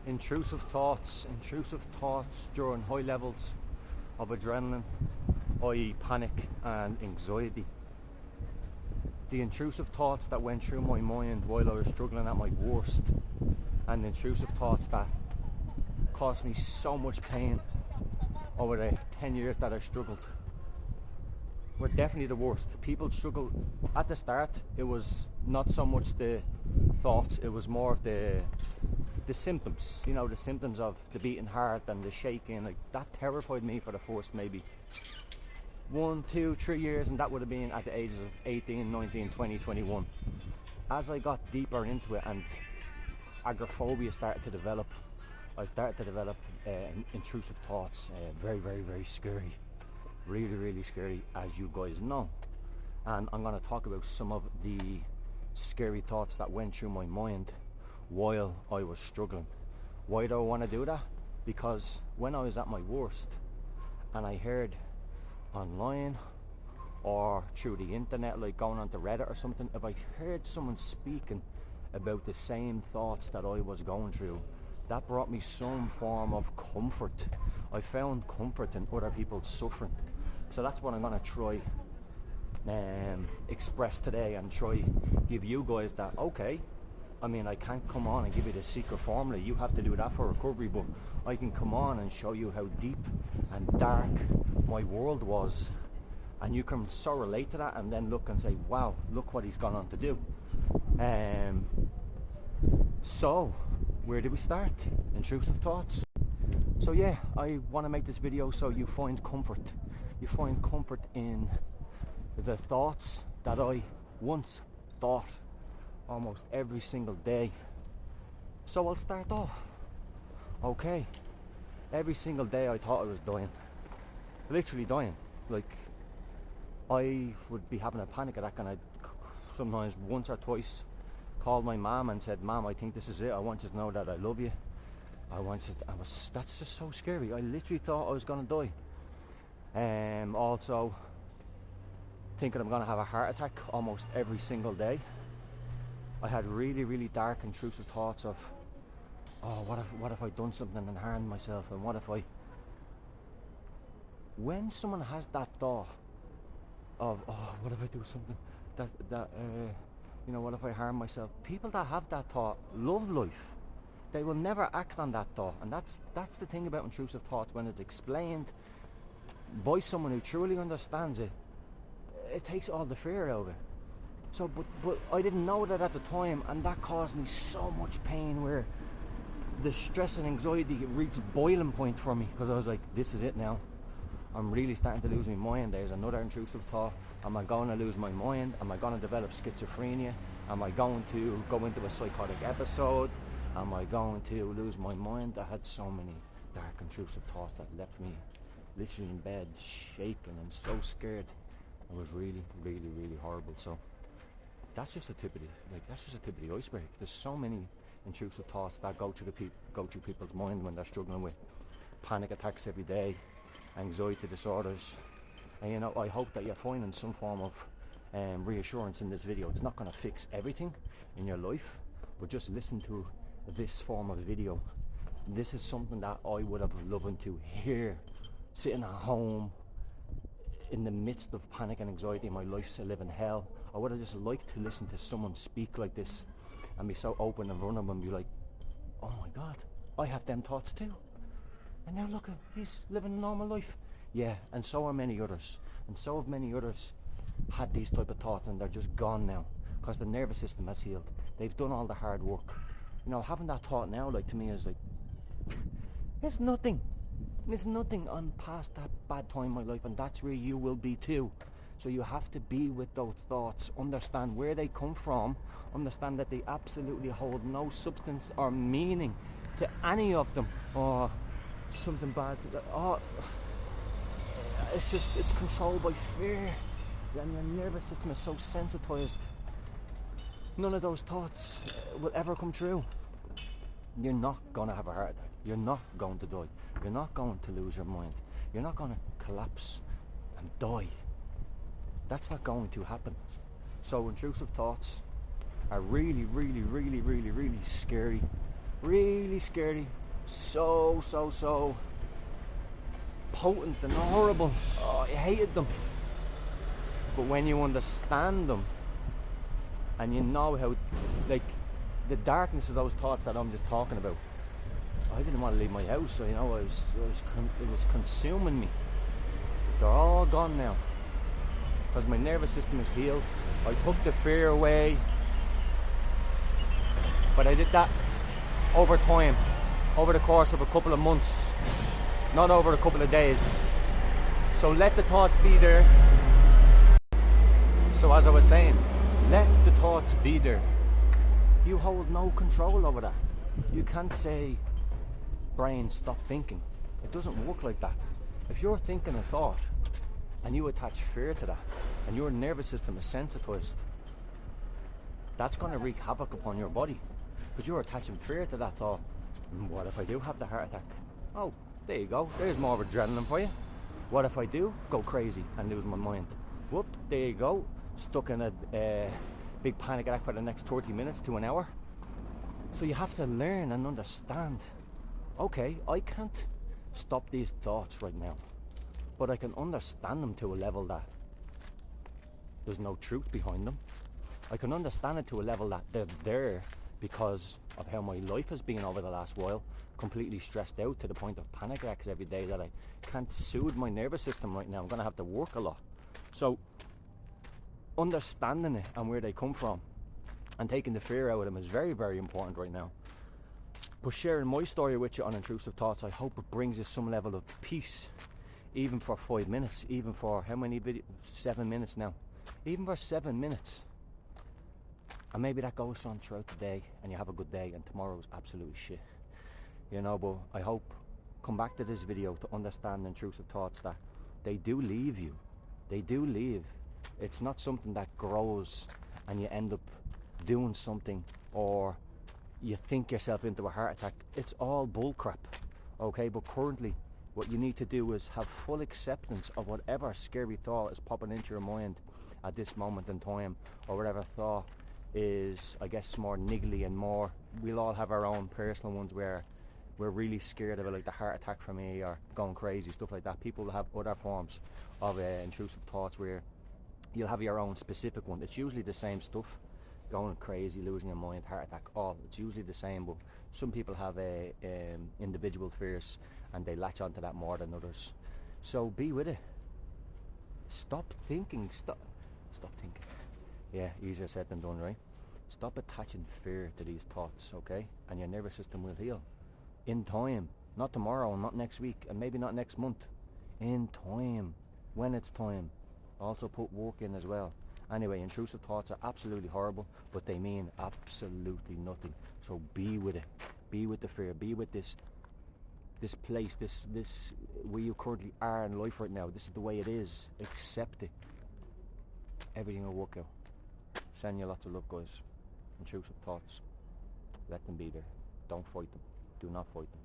Intrusive thoughts during high levels of adrenaline, i.e. panic and anxiety. The intrusive thoughts that went through my mind while I was struggling at my worst, and the intrusive thoughts that caused me so much pain over the 10 years that I struggled, were definitely the worst. People struggle at the start. It was not so much the thoughts, it was more the symptoms, you know, the symptoms of the beating heart and the shaking. Like, that terrified me for the first maybe 1, 2, 3 years, and that would have been at the ages of 18, 19, 20, 21. As I got deeper into it and agoraphobia started to develop, I started to develop intrusive thoughts. Very, very, very scary. Really, really scary, as you guys know. And I'm going to talk about some of the scary thoughts that went through my mind while I was struggling. Why do I want to do that? Because when I was at my worst and I heard online or through the internet, like going onto Reddit or something, if I heard someone speaking about the same thoughts that I was going through, that brought me some form of comfort. I found comfort in other people's suffering. So that's what I'm going to try express today, and try give you guys that, okay, I mean, I can't come on and give you the secret formula, you have to do that for recovery, but I can come on and show you how deep and dark my world was, and you can so relate to that and then look and say, wow, look what he's gone on to do. So where do we start? Intrusive thoughts. So yeah, I want to make this video so you find comfort. You find comfort in the thoughts that I once thought almost every single day. So I'll start off. Okay, every single day I thought I was dying. Literally dying. Like, I would be having a panic attack, and I'd sometimes once or twice called my mom and said, Mom, I think this is it. I want you to know that I love you. That's just so scary. I literally thought I was gonna die. Also thinking I'm gonna have a heart attack almost every single day. I had really, really dark, intrusive thoughts of, oh, what if I done something and harmed myself, and what if I... When someone has that thought of, oh, what if I do something that you know, what if I harm myself? People that have that thought love life. They will never act on that thought, and that's the thing about intrusive thoughts. When it's explained by someone who truly understands it, it takes all the fear out of it. So, but I didn't know that at the time, and that caused me so much pain, where the stress and anxiety reached boiling point for me, because I was like, this is it now. I'm really starting to lose my mind. There's another intrusive thought. Am I going to lose my mind? Am I going to develop schizophrenia? Am I going to go into a psychotic episode? Am I going to lose my mind? I had so many dark, intrusive thoughts that left me literally in bed, shaking and so scared. It was really, really, really horrible. So that's just the tip of the iceberg. There's so many intrusive thoughts that go through people's mind when they're struggling with panic attacks every day, anxiety disorders. And you know, I hope that you're finding some form of reassurance in this video. It's not going to fix everything in your life, but just listen to this form of video. This is something that I would have loved to hear sitting at home in the midst of panic and anxiety. My life's a living hell. I would have just liked to listen to someone speak like this and be so open and vulnerable and be like, oh my God, I have them thoughts too. And now look, he's living a normal life. Yeah, and so are many others. And so have many others had these type of thoughts, and they're just gone now because the nervous system has healed. They've done all the hard work. You know, having that thought now, like, to me is like, it's nothing. It's nothing. I'm past that bad time in my life, and that's where you will be too. So you have to be with those thoughts, understand where they come from, understand that they absolutely hold no substance or meaning to any of them, or something bad. Oh, it's controlled by fear, and your nervous system is so sensitized. None of those thoughts will ever come true. You're not going to have a heart attack. You're not going to die. You're not going to lose your mind. You're not going to collapse and die. That's not going to happen. So intrusive thoughts are really, really, really, really, really scary. really scary, so potent and horrible. Oh, I hated them. But when you understand them and you know how, like, the darkness of those thoughts that I'm just talking about, I didn't want to leave my house, so, you know, it was consuming me. They're all gone now because my nervous system is healed. I took the fear away, but I did that over time, over the course of a couple of months, not over a couple of days. So let the thoughts be there. So as I was saying, let the thoughts be there. You hold no control over that. You can't say, brain, stop thinking. It doesn't work like that. If you're thinking a thought and you attach fear to that and your nervous system is sensitized, that's going to wreak havoc upon your body because you're attaching fear to that thought. What if I do have the heart attack? Oh, there you go. There's more adrenaline for you. What if I do go crazy and lose my mind? Whoop, there you go. Stuck in a big panic attack for the next 30 minutes to an hour. So you have to learn and understand, okay, I can't stop these thoughts right now, but I can understand them to a level that there's no truth behind them. I can understand it to a level that they're there because of how my life has been over the last while, completely stressed out to the point of panic attacks every day that I can't soothe my nervous system right now. I'm going to have to work a lot. So understanding it and where they come from and taking the fear out of them is very, very important right now. But sharing my story with you on intrusive thoughts, I hope it brings you some level of peace, even for 5 minutes, even for how many 7 minutes now, even for 7 minutes. And maybe that goes on throughout the day and you have a good day and tomorrow's absolutely shit. You know, but I hope, come back to this video to understand intrusive thoughts, that they do leave you. They do leave. It's not something that grows and you end up doing something or you think yourself into a heart attack. It's all bullcrap, okay? But currently what you need to do is have full acceptance of whatever scary thought is popping into your mind at this moment in time, or whatever thought is, I guess, more niggly and more, we'll all have our own personal ones where we're really scared of it, like the heart attack for me or going crazy, stuff like that. People will have other forms of intrusive thoughts where you'll have your own specific one. It's usually the same stuff, going crazy, losing your mind, heart attack, all. It's usually the same, but some people have individual fears and they latch onto that more than others. So be with it. Stop thinking. Stop thinking. Yeah, easier said than done, right? Stop attaching fear to these thoughts, okay? And your nervous system will heal. In time. Not tomorrow, not next week, and maybe not next month. In time. When it's time. Also put work in as well. Anyway, intrusive thoughts are absolutely horrible, but they mean absolutely nothing. So be with it. Be with the fear. Be with this place, this where you currently are in life right now. This is the way it is. Accept it. Everything will work out. Send you lots of love, guys. Intrusive thoughts. Let them be there. Don't fight them. Do not fight them.